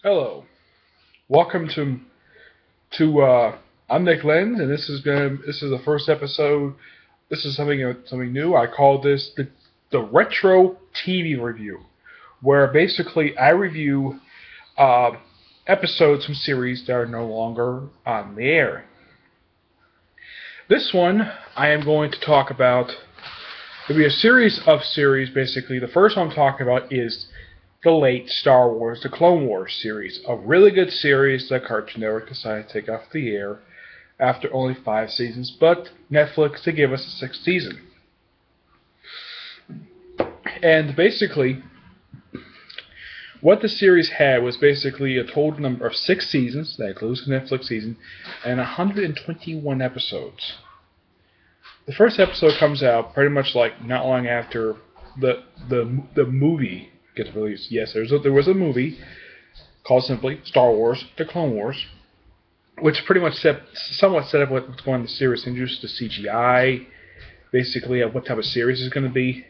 Hello, welcome to. I'm Nick Lenz, and this is the first episode. This is something new. I call this the Retro TV review, where basically I review uh, episodes from series that are no longer on the air. This one I am going to talk about. It'll be a series of series. Basically, the first one I'm talking about is the late Star Wars, the Clone Wars series, a really good series that Cartoon Network decided to take off the air after only 5 seasons, but Netflix to give us a sixth season. And basically, what the series had was basically a total number of 6 seasons, that includes the Netflix season, and 121 episodes. The first episode comes out pretty much like not long after the movie gets released. Yes, there was a movie called simply Star Wars: The Clone Wars, which pretty much somewhat set up what's going on in the series, introduced the CGI, basically of what type of series is going to be.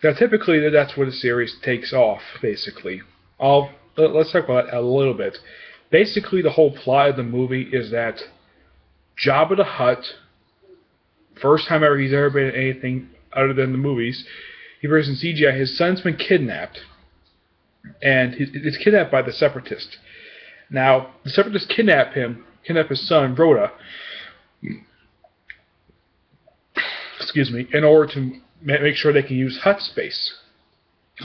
Now, typically, that's where the series takes off. Basically, let's talk about it a little bit. Basically, the whole plot of the movie is that Jabba the Hutt, first time ever he's ever been in anything other than the movies, he appears in CGI. His son's been kidnapped, and he's kidnapped by the Separatists. Now, the Separatists kidnap his son, Rhoda, in order to make sure they can use Hutt space.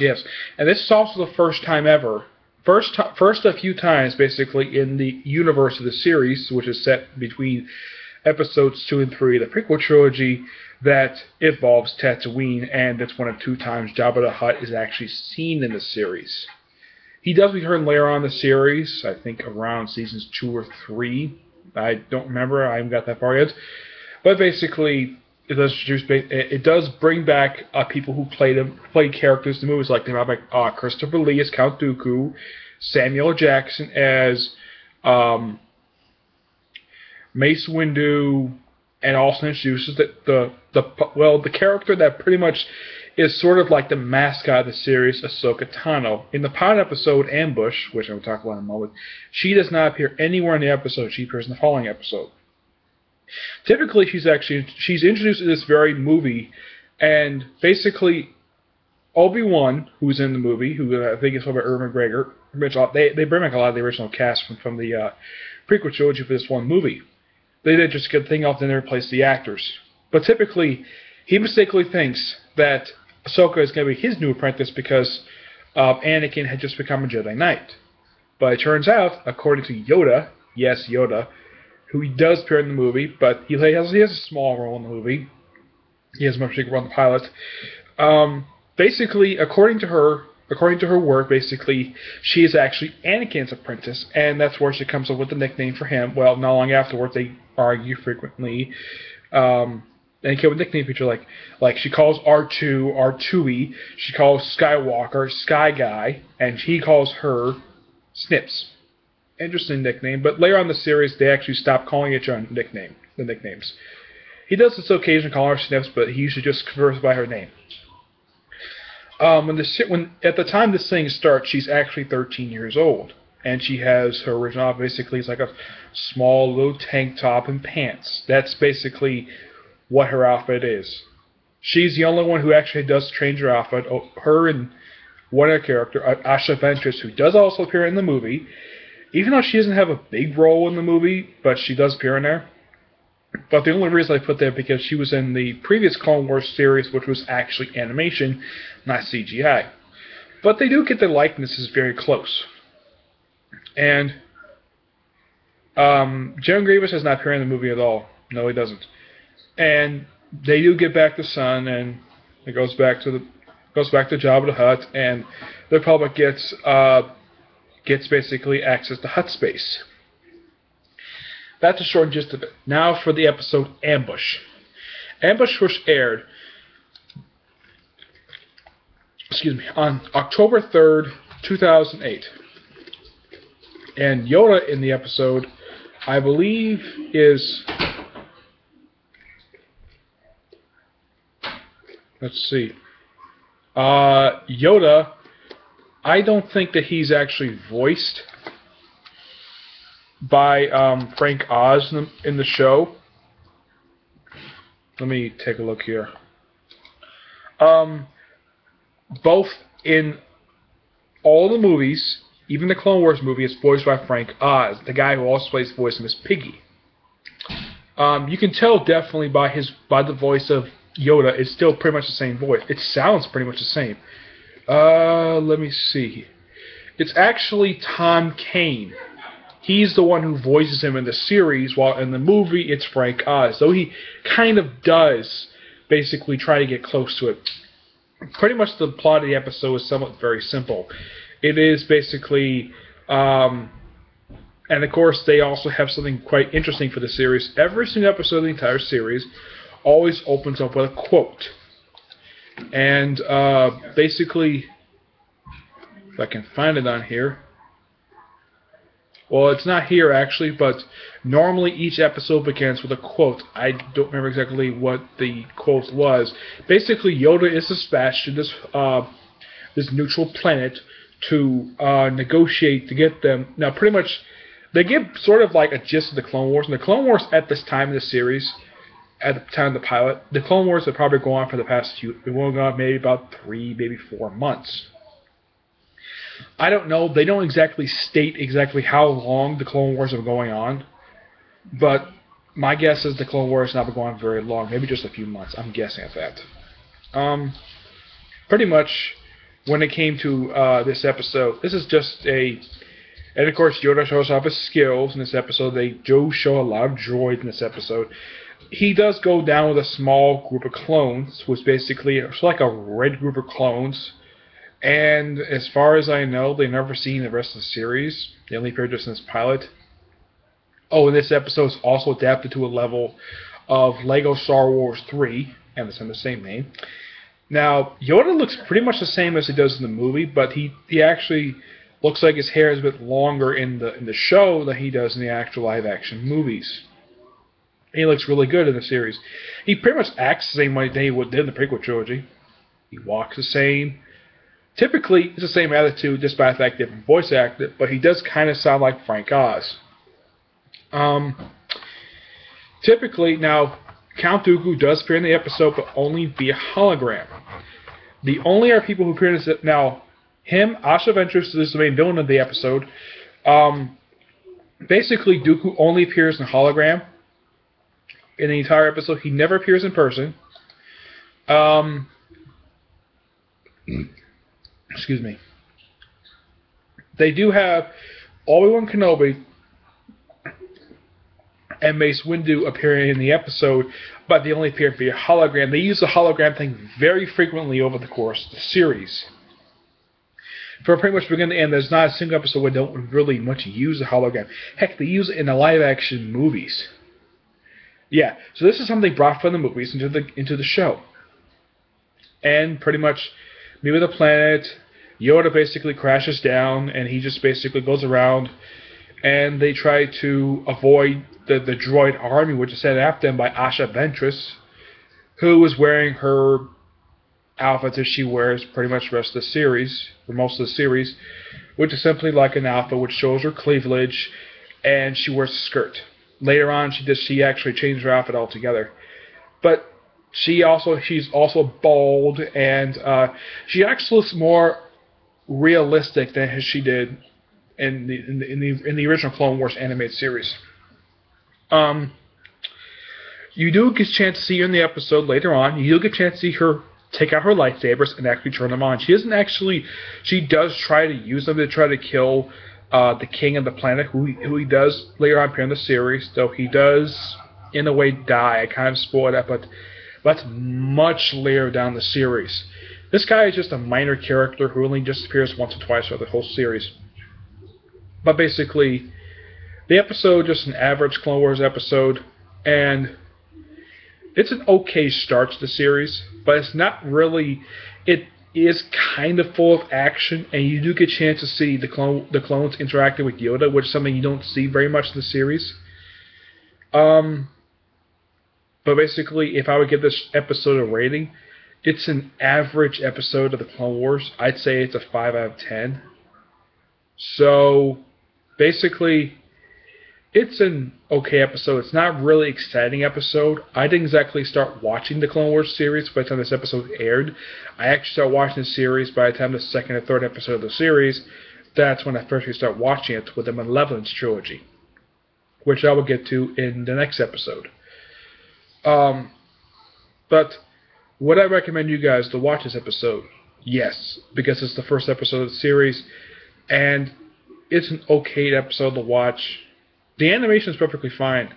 Yes, and this is also the first time ever, first a few times, basically, in the universe of the series, which is set between episodes 2 and 3 of the prequel trilogy, that involves Tatooine, and it's one of 2 times Jabba the Hutt is actually seen in the series. He does return later on in the series, I think around seasons 2 or 3. I don't remember, I haven't got that far yet. But basically, it does bring back people who played characters in the movies, like Christopher Lee as Count Dooku, Samuel Jackson as Mace Windu, and also introduces the character that pretty much is sort of like the mascot of the series, Ahsoka Tano. In the pilot episode Ambush, which I will talk about in a moment, she does not appear anywhere in the episode. She appears in the following episode. Typically, she's introduced in this very movie, and basically Obi-Wan, who's in the movie, who I think is played by Ewan McGregor, they bring back a lot of the original cast from the prequel trilogy for this one movie. They did just get the thing off and then replace the actors. But typically, he mistakenly thinks that Ahsoka is going to be his new apprentice because Anakin had just become a Jedi Knight. But it turns out, according to Yoda, yes, Yoda, who he does appear in the movie, but he has a small role in the movie. He has a much bigger role in the pilot. Basically, according to her work, basically, she is actually Anakin's apprentice, and that's where she comes up with the nickname for him. Well, not long afterwards, they argue frequently. And he came with a nickname feature like she calls R2 R2E, she calls Skywalker Sky Guy, and he calls her Snips. Interesting nickname, but later on in the series, they actually stopped calling each other the nicknames. He does occasionally call her Snips, but he usually just converses by her name. When at the time this thing starts, she's actually 13 years old, and she has her original outfit. Basically, it's like a small little tank top and pants. That's basically what her outfit is. She's the only one who actually does change her outfit. Her and one other character, Asha Ventress, who does also appear in the movie, even though she doesn't have a big role in the movie, but she does appear in there. But the only reason I put that because she was in the previous Clone Wars series, which was actually animation, not CGI. But they do get the likenesses very close. And General Grievous does not appear in the movie at all. No, he doesn't. And they do get back the son, and it goes back to Jabba the Hutt, and the Republic gets basically access to Hutt space. That's a short gist of it. Now for the episode Ambush. Ambush was aired on October 3rd, 2008. And Yoda in the episode, I believe, is... Let's see. Yoda I don't think that he's actually voiced by Frank Oz in the show. Let me take a look here. Both in all the movies, even the Clone Wars movie, is voiced by Frank Oz, the guy who also plays the voice of Miss Piggy. You can tell definitely by the voice of Yoda, it's still pretty much the same voice. It sounds pretty much the same. Let me see. It's actually Tom Kane. He's the one who voices him in the series, while in the movie it's Frank Oz. So he kind of does basically try to get close to it. Pretty much the plot of the episode is somewhat very simple. It is basically, and of course they also have something quite interesting for the series. Every single episode of the entire series always opens up with a quote. And basically, if I can find it on here. Well, it's not here actually, but normally each episode begins with a quote. I don't remember exactly what the quote was. Basically, Yoda is dispatched to this neutral planet to negotiate to get them. Now, pretty much, they give sort of like a gist of the Clone Wars. And the Clone Wars at this time in the series, at the time of the pilot, the Clone Wars have probably gone on for the past they've gone on maybe about 3, maybe 4 months. I don't know. They don't exactly state exactly how long the Clone Wars are going on, but my guess is the Clone Wars have not been going on very long, maybe just a few months. I'm guessing at that. Pretty much, when it came to this episode, this is just a, and of course Yoda shows off his skills in this episode. They do show a lot of droids in this episode. He does go down with a small group of clones, which basically it's like a red group of clones. And as far as I know, they've never seen the rest of the series. They only appeared just in this pilot. Oh, and this episode is also adapted to a level of Lego Star Wars 3, and it's in the same name. Now, Yoda looks pretty much the same as he does in the movie, but he actually looks like his hair is a bit longer in the show than he does in the actual live-action movies. He looks really good in the series. He pretty much acts the same way he did in the prequel trilogy. He walks the same. Typically, it's the same attitude, just by the fact different voice actor, but he does kind of sound like Frank Oz. Typically, now, Count Dooku does appear in the episode, but only via hologram. The only other people who appear in this, now, him, Asha Ventress is the main villain of the episode. Basically, Dooku only appears in hologram in the entire episode. He never appears in person. Excuse me. They do have Obi-Wan Kenobi and Mace Windu appearing in the episode, but they only appear via hologram. They use the hologram thing very frequently over the course of the series. From pretty much beginning to end, there's not a single episode where they don't really much use the hologram. Heck, they use it in the live-action movies. Yeah, so this is something brought from the movies into the show. And pretty much, me with a planet, Yoda basically crashes down, and he just basically goes around, and they try to avoid the droid army, which is sent after them by Asha Ventress, who is wearing her outfit that she wears pretty much the rest of the series, for most of the series, which is simply like an outfit which shows her cleavage, and she wears a skirt. Later on, she actually changed her outfit altogether, but she's also bald, and she actually looks more realistic than she did in the original Clone Wars animated series. You do get a chance to see her in the episode later on. You do get a chance to see her take out her lightsabers and actually turn them on. She does try to use them to try to kill the king of the planet, who he does later on appear in the series, though he does in a way die. I kind of spoiled that, but that's much later down the series. This guy is just a minor character who only just appears once or twice throughout the whole series. But basically, the episode just an average Clone Wars episode, and it's an okay start to the series, but it's not really. It is kind of full of action, and you do get a chance to see the clones interacting with Yoda, which is something you don't see very much in the series. But basically, if I would give this episode a rating, it's an average episode of the Clone Wars. I'd say it's a 5 out of 10. So, basically, it's an okay episode. It's not a really exciting episode. I didn't exactly start watching the Clone Wars series by the time this episode aired. I actually started watching the series by the time the second or third episode of the series. That's when I first started watching it with the Malevolence trilogy, which I will get to in the next episode. But would I recommend you guys to watch this episode? Yes, because it's the first episode of the series, and it's an okay episode to watch. The animation is perfectly fine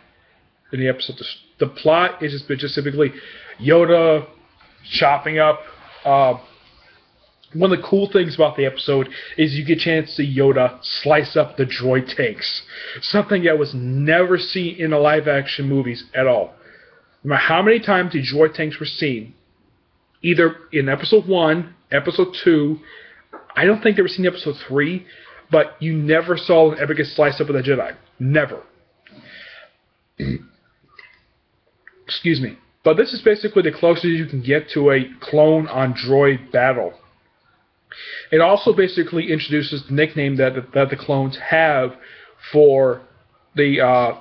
in the episode. The plot is just typically Yoda chopping up. One of the cool things about the episode is you get a chance to see Yoda slice up the droid tanks. Something that was never seen in the live-action movies at all. No matter how many times the droid tanks were seen, either in Episode 1, Episode 2, I don't think they were seen in Episode 3, but you never saw them ever get sliced up with a Jedi. Never. Excuse me. But this is basically the closest you can get to a clone on droid battle. It also basically introduces the nickname that the clones have for the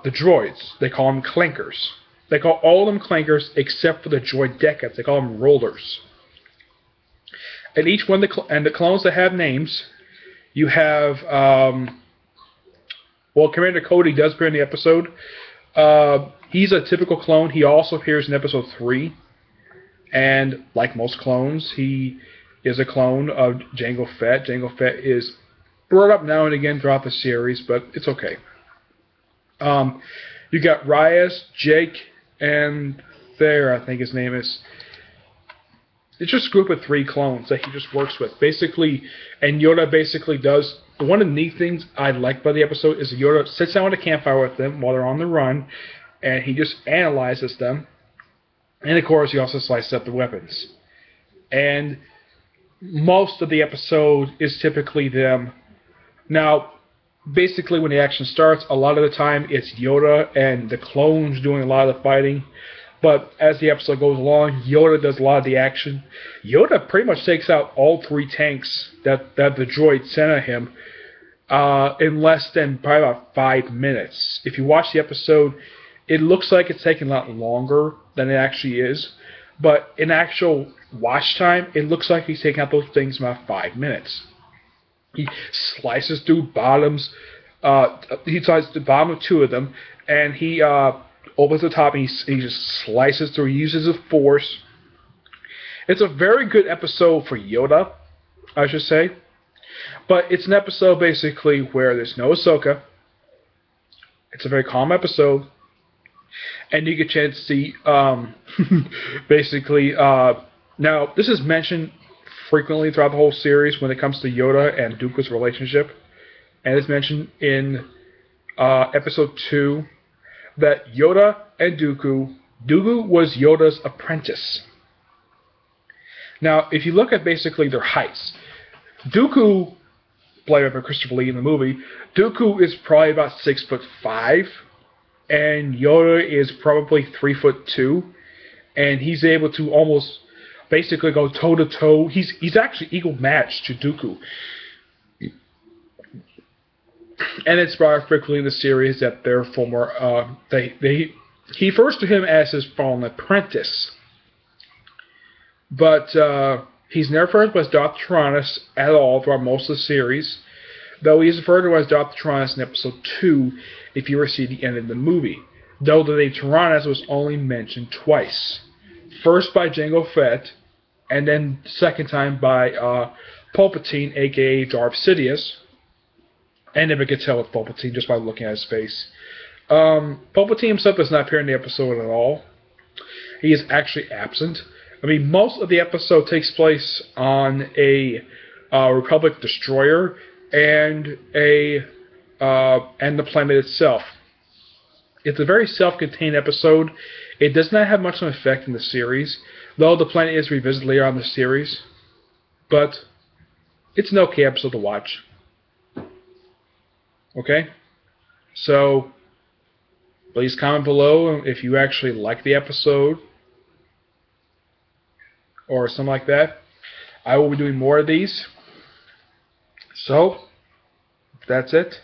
droids. They call them clankers. They call all of them clankers except for the droid deckets. They call them rollers. And each one the clones that have names, you have well, Commander Cody does appear in the episode. He's a typical clone. He also appears in Episode 3. And like most clones, he is a clone of Jango Fett. Jango Fett is brought up now and again throughout the series, but it's okay. You got Ryas, Jake, and Thayer, I think his name is. It's just a group of 3 clones that he just works with. Basically, and Yoda basically does. One of the neat things I like about the episode is Yoda sits down at a campfire with them while they're on the run, and he just analyzes them. And of course, he also slices up the weapons. And most of the episode is typically them. Now, basically, when the action starts, a lot of the time it's Yoda and the clones doing a lot of the fighting. But as the episode goes along, Yoda does a lot of the action. Yoda pretty much takes out all 3 tanks that the droid sent at him in less than probably about 5 minutes. If you watch the episode, it looks like it's taking a lot longer than it actually is. But in actual watch time, it looks like he's taking out those things in about 5 minutes. He slices through bottoms. He slices the bottom of 2 of them, and he opens the top, and he just slices through. He uses the Force. It's a very good episode for Yoda, I should say. But it's an episode basically where there's no Ahsoka. It's a very calm episode. And you get a chance to see, basically, now this is mentioned frequently throughout the whole series when it comes to Yoda and Dooku's relationship. And it's mentioned in Episode 2 that Yoda and Dooku was Yoda's apprentice. Now, if you look at basically their heights, Dooku, played by Christopher Lee in the movie, Dooku is probably about 6'5", and Yoda is probably 3'2", and he's able to almost basically go toe to toe. He's actually equal match to Dooku. And it's brought up frequently in the series that their former he refers to him as his fallen apprentice. But he's never referred to as Dr. Tyrannus at all throughout most of the series, though he is referred to as Dr. Tyrannus in Episode 2 if you ever see the end of the movie, though the name Tyrannus was only mentioned twice. First by Jango Fett, and then second time by Palpatine, a.k.a. Darth Sidious. I never could tell with Palpatine just by looking at his face. Palpatine himself does not appear in the episode at all. He is actually absent. I mean, most of the episode takes place on a Republic destroyer and the planet itself. It's a very self-contained episode. It does not have much of an effect in the series, though the planet is revisited later on in the series. But it's an okay episode to watch. Okay? So, please comment below if you actually like the episode. or something like that. I will be doing more of these. So, that's it.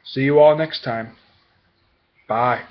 See you all next time. Bye.